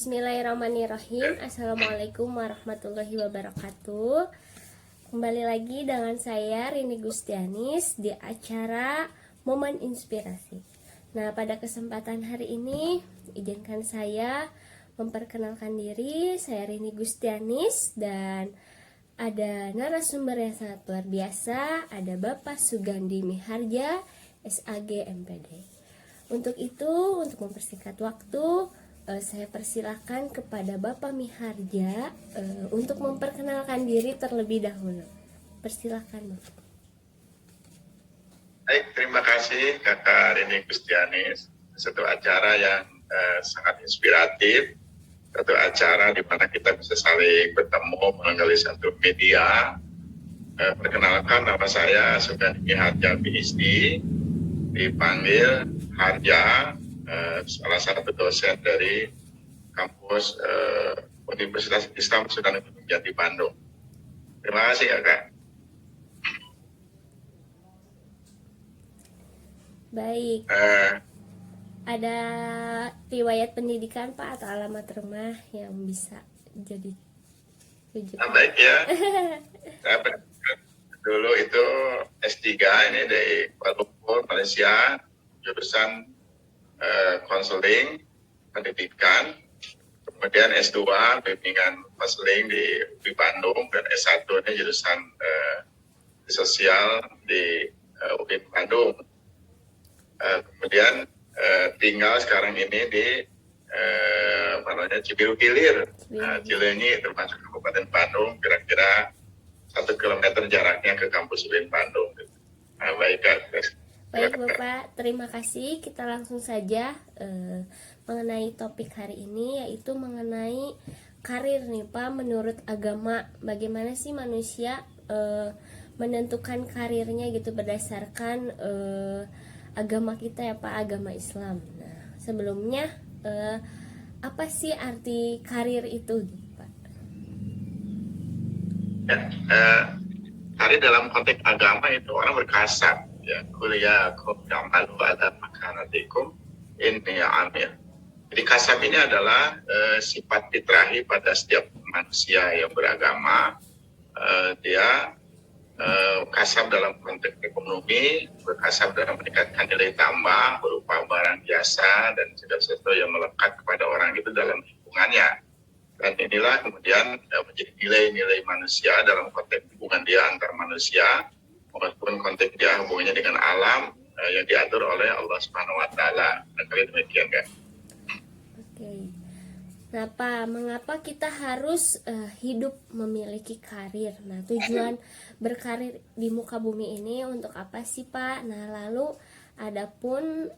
Bismillahirrahmanirrahim. Assalamualaikum warahmatullahi wabarakatuh. Kembali lagi dengan saya Rini Gustianis di acara Momen Inspirasi. Nah, pada kesempatan hari ini izinkan saya memperkenalkan diri. Saya Rini Gustianis dan ada narasumber yang sangat luar biasa. Ada Bapak Sugandi Miharja, SAG MPD. Untuk itu, untuk mempersingkat waktu, saya persilakan kepada Bapak Miharja untuk memperkenalkan diri terlebih dahulu. Persilakan, Bapak. Baik, terima kasih Kakak Rini Gustianis. Satu acara yang sangat inspiratif, satu acara di mana kita bisa saling bertemu melalui satu media. Perkenalkan, nama saya Sugandi Miharja PhD, dipanggil Harja, salah satu dosen dari kampus Universitas Islam Sunan Gunung Jati Bandung. Terima kasih Kakak. Baik. Ada riwayat pendidikan Pak atau alamat rumah yang bisa jadi rujukan? Baik ya. Saya dulu itu S3 ini dari Kuala Lumpur, Malaysia, jurusan konseling pendidikan, kemudian S2 bimbingan konseling di UPI Bandung, dan S1 ini jurusan sosial di UPI Bandung. Kemudian tinggal sekarang ini di Cibiru Hilir, Cileunyi, termasuk Kabupaten Bandung, kira-kira 1 kilometer jaraknya ke kampus UPI Bandung. Baik, Baik Bapak, terima kasih. Kita langsung saja mengenai topik hari ini, yaitu mengenai karir nih Pak. Menurut agama, bagaimana sih manusia menentukan karirnya gitu berdasarkan agama kita ya Pak, agama Islam. Nah, sebelumnya apa sih arti karir itu gitu, Pak? Ya, karir dalam konteks agama itu orang berkasab. Ya, kuliah ya'malu ala makanatikum inni amil. Jadi kasab ini adalah sifat fitrahi pada setiap manusia yang beragama. Dia kasab dalam konteks ekonomi, berkasab dalam meningkatkan nilai tambah berupa barang jasa dan segala sesuatu yang melekat kepada orang itu dalam lingkungannya. Dan inilah kemudian menjadi nilai-nilai manusia dalam konteks hubungan dia antar manusia, maupun konteks dia hubungannya dengan alam yang diatur oleh Allah Subhanahu wa taala. Demikian kan. Oke. Nah, Pak, mengapa kita harus hidup memiliki karir? Nah, tujuan berkarir di muka bumi ini untuk apa sih, Pak? Nah, lalu adapun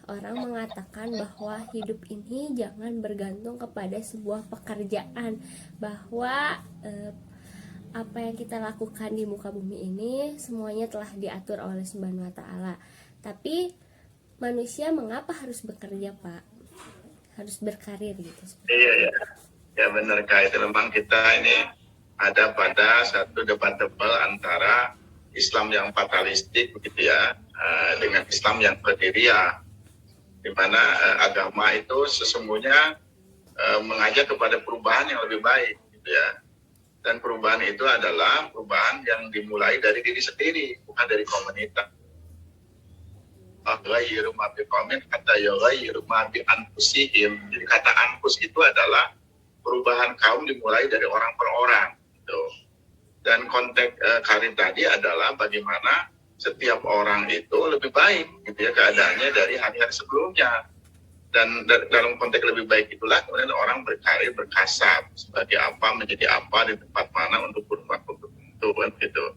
orang mengatakan bahwa hidup ini jangan bergantung kepada sebuah pekerjaan, bahwa apa yang kita lakukan di muka bumi ini semuanya telah diatur oleh Subhanahu wa taala. Tapi manusia mengapa harus bekerja, Pak? Harus berkarir gitu. Iya. Ya benar Kak, itu memang kita ini ada pada satu debat tebal antara Islam yang fatalistik begitu ya, dengan Islam yang berdiriah, di mana agama itu sesungguhnya mengajak kepada perubahan yang lebih baik gitu ya. Dan perubahan itu adalah perubahan yang dimulai dari diri sendiri, bukan dari komunitas. Jadi kata anfus itu adalah perubahan kaum dimulai dari orang per orang. Gitu. Dan konteks karir tadi adalah bagaimana setiap orang itu lebih baik gitu ya keadaannya dari hari-hari sebelumnya. Dan dalam konteks lebih baik itulah kemudian orang berkarir, berkasab sebagai apa, menjadi apa, di tempat mana, untuk berbuat tertentu kan gitu.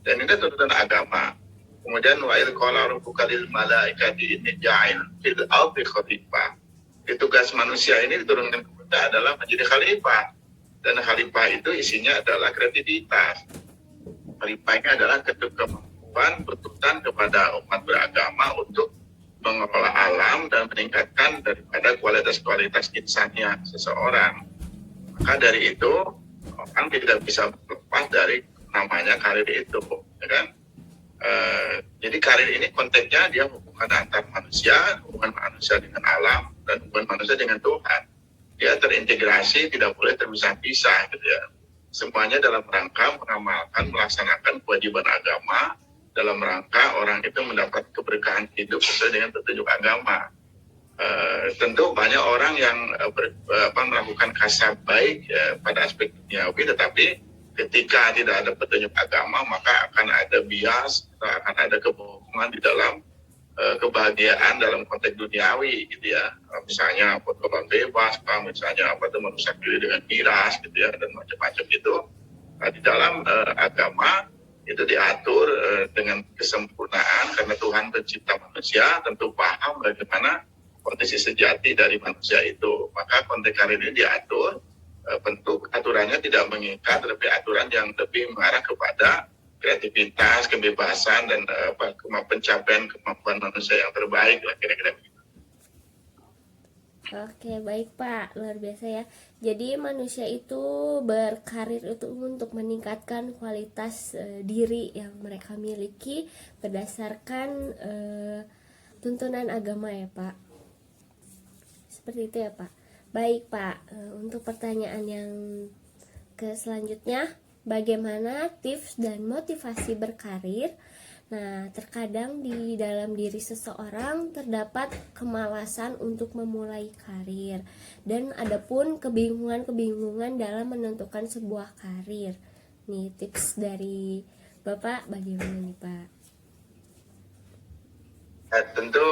Dan ini tuntutan agama. Kemudian wa idh qala rabbuka lil malaikati inni ja'il fil ardi khalifah. Tugas manusia ini diturunkan ke kita adalah menjadi khalifah. Dan khalifah itu isinya adalah kreativitas. Khalifah ini adalah kemampuan bertuntutan kepada umat beragama untuk mengelola alam dan meningkatkan daripada kualitas-kualitas insannya seseorang. Maka dari itu orang tidak bisa lepas dari namanya karir itu, ya kan? Jadi karir ini konteksnya dia hubungan antar manusia, hubungan manusia dengan alam, dan hubungan manusia dengan Tuhan. dia terintegrasi, tidak boleh terpisah-pisah gitu ya. Semuanya dalam rangka mengamalkan, melaksanakan kewajiban agama, dalam rangka orang itu mendapat keberkahan hidup sesuai dengan petunjuk agama. Tentu banyak orang yang melakukan kasab baik pada aspek duniawi, tetapi ketika tidak ada petunjuk agama maka akan ada bias, akan ada kebohongan di dalam kebahagiaan dalam konteks duniawi gitu ya. Misalnya pergaulan bebas, misalnya merusak diri dengan miras gitu ya, dan macam-macam itu. Nah, di dalam agama itu diatur dengan kesempurnaan, karena Tuhan pencipta manusia tentu paham bagaimana kondisi sejati dari manusia itu. Maka konteks karir ini diatur, bentuk aturannya tidak mengikat, tapi aturan yang lebih mengarah kepada kreativitas, kebebasan, dan pencapaian kemampuan manusia yang terbaik lah, kira-kira begitu. Oke, baik Pak, luar biasa ya. Jadi manusia itu berkarir itu untuk meningkatkan kualitas diri yang mereka miliki berdasarkan tuntunan agama ya Pak. Seperti itu ya Pak. Baik Pak, untuk pertanyaan yang selanjutnya, bagaimana tips dan motivasi berkarir? Nah, terkadang di dalam diri seseorang terdapat kemalasan untuk memulai karir, dan adapun kebingungan dalam menentukan sebuah karir. Nih, tips dari Bapak bagaimana nih Pak? Tentu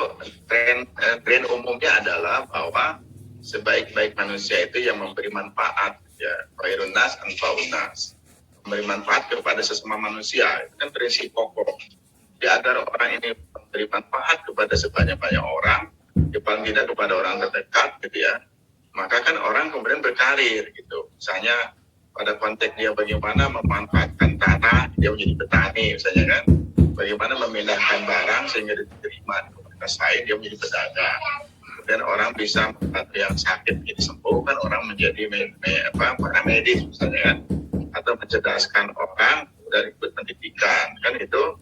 tren umumnya adalah bahwa sebaik-baik manusia itu yang memberi manfaat, ya, khairun nas anfa'un nas, memberi manfaat kepada sesama manusia. Itu kan prinsip pokok. Jadi agar orang ini memberi manfaat kepada sebanyak-banyak orang, paling tidak kepada orang terdekat gitu ya, maka kan orang kemudian berkarir gitu. Misalnya pada konteks dia bagaimana memanfaatkan tanah, dia menjadi petani misalnya kan, bagaimana memindahkan barang sehingga diterima di komunitas lain, dia menjadi pedagang. Kemudian orang bisa membantu yang sakit menjadi sembuh, kan orang menjadi para medis misalnya kan, atau mencerdaskan orang dari ikut pendidikan kan. Itu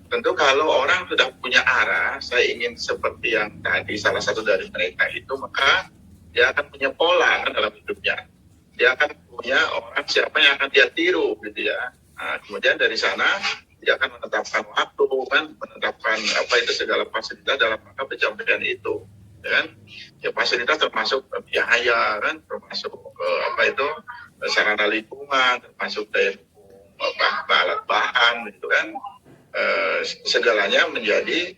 tentu kalau orang sudah punya arah, saya ingin seperti yang tadi salah satu dari mereka itu, maka dia akan punya pola kan dalam hidupnya. Dia akan punya orang siapa yang akan dia tiru gitu ya. Nah, kemudian dari sana dia akan menetapkan waktu kan, menetapkan segala fasilitas dalam rangka pencapaian itu, kan? Ya fasilitas termasuk biaya kan, termasuk sarana lingkungan, termasuk daya alat bahan gitu kan. Segalanya menjadi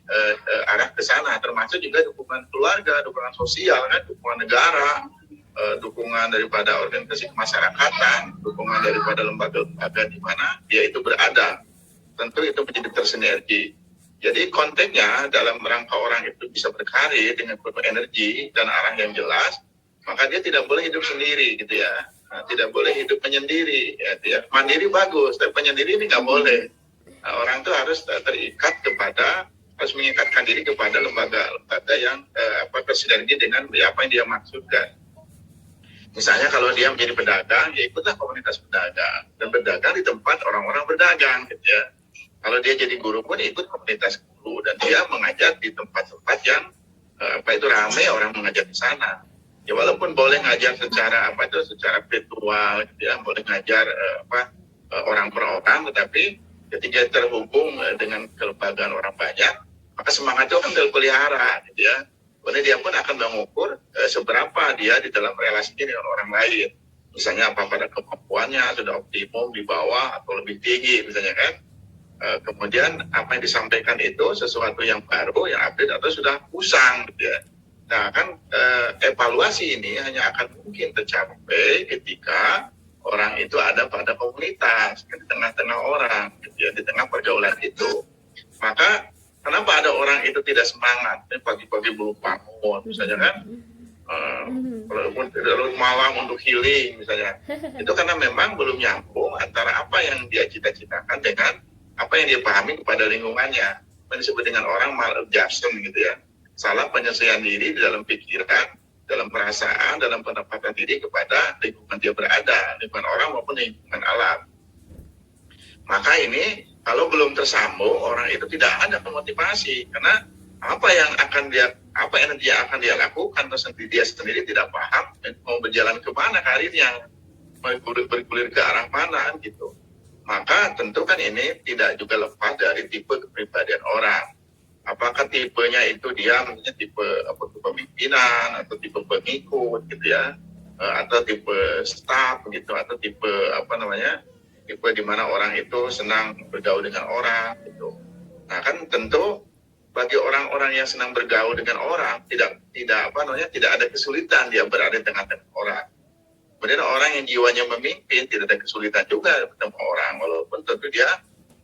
arah ke sana, termasuk juga dukungan keluarga, dukungan sosial kan, dukungan negara, dukungan daripada organisasi kemasyarakatan, dukungan daripada lembaga-lembaga di mana dia itu berada. Tentu itu menjadi tersinergi. Jadi konteksnya dalam rangka orang itu bisa berkarir dengan penuh energi dan arah yang jelas, maka dia tidak boleh hidup sendiri gitu ya. Nah, tidak boleh hidup menyendiri ya. Mandiri bagus, tapi penyendiri ini nggak boleh. Nah, orang itu harus harus mengikatkan diri kepada lembaga-lembaga yang bersinergi dengan apa yang dia maksudkan. Misalnya kalau dia menjadi pedagang, ya ikutlah komunitas pedagang, dan berdagang di tempat orang-orang berdagang gitu ya. Kalau dia jadi guru pun ikut komunitas guru, dan dia mengajar di tempat-tempat yang ramai orang mengajar di sana. Ya walaupun boleh ngajar secara virtual gitu ya, boleh ngajar orang per orang, tetapi ketika terhubung dengan kelembagaan orang banyak, maka semangat itu akan terpelihara gitu ya. Kemudian dia pun akan mengukur seberapa dia di dalam relasi dengan orang lain. Misalnya apa pada kemampuannya sudah optimum di bawah atau lebih tinggi misalnya kan. Kemudian apa yang disampaikan itu sesuatu yang baru, yang update atau sudah usang gitu ya. Nah kan evaluasi ini hanya akan mungkin tercapai ketika orang itu ada pada komunitas, di tengah-tengah orang, gitu ya, di tengah pergaulan itu. Maka kenapa ada orang itu tidak semangat? Pagi-pagi belum bangun, misalnya kan, kalau malam untuk healing, misalnya. Itu karena memang belum nyambung antara apa yang dia cita-citakan dengan apa yang dia pahami kepada lingkungannya. Yang disebut dengan orang maladjustment gitu ya. Salah penyesuaian diri di dalam pikiran, dalam perasaan, dalam penempatan diri kepada lingkungan dia berada, lingkungan orang maupun lingkungan alam. Maka ini kalau belum tersambung, orang itu tidak ada motivasi, karena apa yang akan dia apa yang nanti akan dia lakukan, terus nanti dia sendiri tidak paham mau berjalan kemana karirnya, mau bergulir ke arah mana gitu. Maka tentu kan ini tidak juga lepas dari tipe kepribadian orang. Apakah tipenya itu dia misalnya tipe kepemimpinan atau tipe pengikut gitu ya, atau tipe staff gitu, atau tipe tipe di mana orang itu senang bergaul dengan orang gitu. Nah kan tentu bagi orang-orang yang senang bergaul dengan orang tidak ada kesulitan dia berada di tengah-tengah orang. Kemudian orang yang jiwanya memimpin tidak ada kesulitan juga bertemu orang, walaupun tentu dia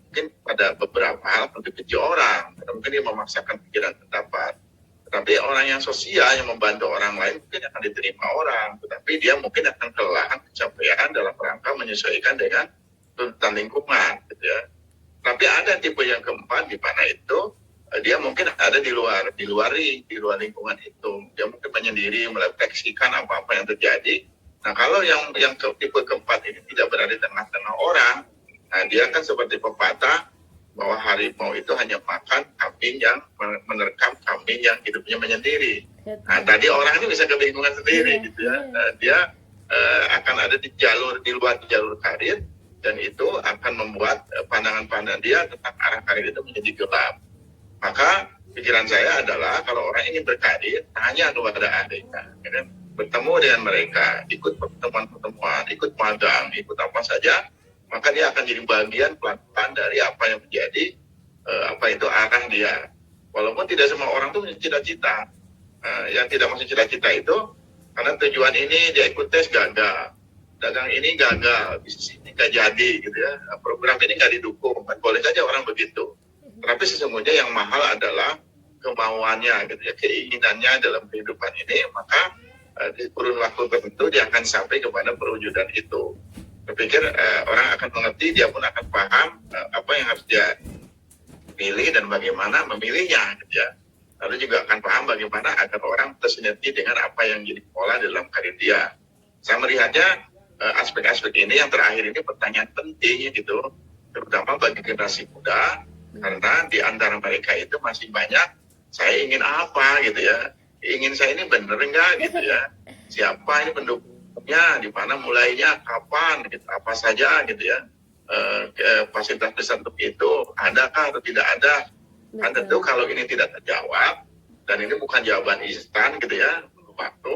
mungkin pada beberapa hal benci orang, karena mungkin dia memaksakan pikiran pendapat. Tetapi orang yang sosial yang membantu orang lain mungkin akan diterima orang, tetapi dia mungkin akan kelelahan kecapean dalam rangka menyesuaikan dengan tuntutan lingkungan, gitu ya. Tapi ada tipe yang keempat di mana itu dia mungkin ada di luar lingkungan itu. Dia mungkin menyendiri merefleksikan apa-apa yang terjadi. Nah kalau yang tipe keempat ini tidak berada di tengah-tengah orang, nah dia kan seperti pepatah bahwa harimau itu hanya makan kambing yang menerkam kambing yang hidupnya menyendiri. Nah tadi orang ini bisa kebingungan sendiri gitu ya. Dia akan ada di luar jalur karir, dan itu akan membuat pandangan-pandangan dia tentang arah karir itu menjadi gelap. Maka pikiran saya adalah kalau orang ingin berkarir, hanya kepada adanya, bertemu dengan mereka, ikut pertemuan-pertemuan, ikut magang, ikut apa saja, maka dia akan jadi bagian pelan-pelan dari apa yang menjadi arah dia. Walaupun tidak semua orang itu punya cita-cita. Yang tidak masuk cita-cita itu karena tujuan ini dia ikut tes gagal, dagang ini gagal, bisnis ini nggak jadi gitu ya, program ini nggak didukung, kan boleh saja orang begitu. Tapi sesungguhnya yang mahal adalah kemauannya gitu ya, keinginannya dalam kehidupan ini, maka di kurun waktu tertentu dia akan sampai kepada perwujudan itu. Saya pikir orang akan mengerti, dia pun akan paham apa yang harus dia pilih dan bagaimana memilihnya gitu ya. Lalu juga akan paham bagaimana agar orang tersinergi dengan apa yang jadi pola dalam karir dia. Saya melihatnya aspek-aspek ini yang terakhir ini pertanyaan penting gitu, terutama bagi generasi muda, karena di antara mereka itu masih banyak saya ingin apa gitu ya, ingin saya ini bener enggak gitu ya, siapa ini pendukungnya, di mana mulainya, kapan, gitu, apa saja gitu ya, fasilitas untuk itu adakah atau tidak ada. Kan tentu kalau ini tidak terjawab dan ini bukan jawaban instan gitu ya, waktu,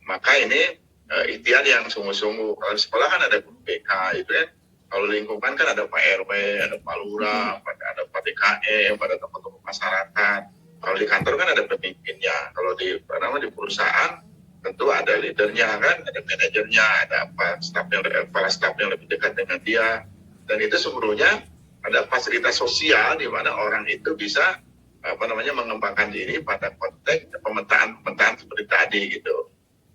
maka ini ikhtiar yang sungguh-sungguh. Kalau di sekolah kan ada guru BK itu ya, kalau lingkungan kan ada Pak RW, ada Pak Lurah, ada Pak DKM, ada tokoh-tokoh masyarakat. Kalau di kantor kan ada pemimpinnya. Kalau di perusahaan tentu ada leadernya kan, ada manajernya, ada kepala staf yang lebih dekat dengan dia. Dan itu seluruhnya ada fasilitas sosial di mana orang itu bisa mengembangkan diri pada konteks pemetaan seperti tadi gitu.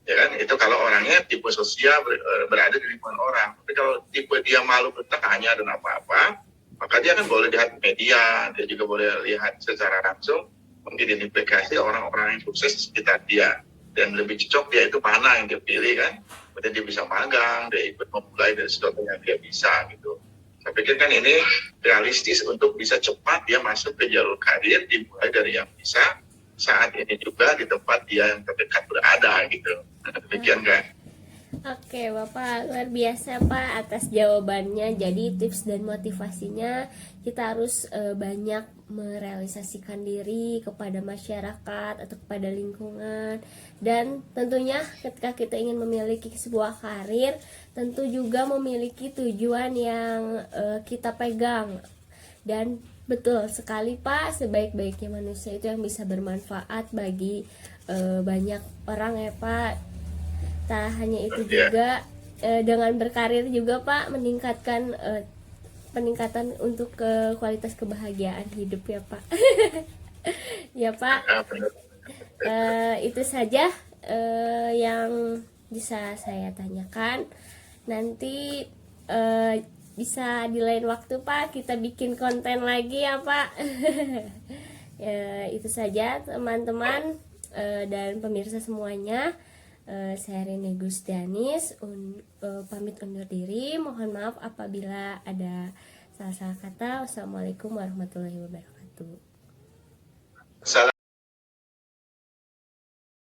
Ya kan, itu kalau orangnya tipe sosial berada di lingkungan orang. Tapi kalau tipe dia malu bertanya dan apa-apa, maka dia kan boleh lihat media, dia juga boleh lihat secara langsung mengidentifikasi orang-orang yang sukses di sekitar dia, dan lebih cocok dia itu mana yang dia pilih kan. Kemudian dia bisa magang, dia ikut memulai dari sesuatu yang dia bisa gitu. Saya pikir kan ini realistis untuk bisa cepat dia masuk ke jalur karir, dimulai dari yang bisa saat ini juga di tempat dia yang terdekat berada gitu. Demikian kan. Oke Bapak, luar biasa Pak atas jawabannya. Jadi tips dan motivasinya kita harus banyak merealisasikan diri kepada masyarakat atau kepada lingkungan. Dan tentunya ketika kita ingin memiliki sebuah karir, tentu juga memiliki tujuan yang kita pegang. Dan betul sekali Pak, sebaik-baiknya manusia itu yang bisa bermanfaat bagi banyak orang ya Pak. Tak hanya itu juga dengan berkarir juga Pak meningkatkan peningkatan untuk kualitas kebahagiaan hidup ya Pak. Ya Pak, itu saja yang bisa saya tanyakan. Nanti bisa di lain waktu Pak kita bikin konten lagi ya Pak. Itu saja teman-teman dan pemirsa semuanya. Saya Rini Gustianis pamit undur diri. Mohon maaf apabila ada salah-salah kata. Wassalamualaikum warahmatullahi wabarakatuh.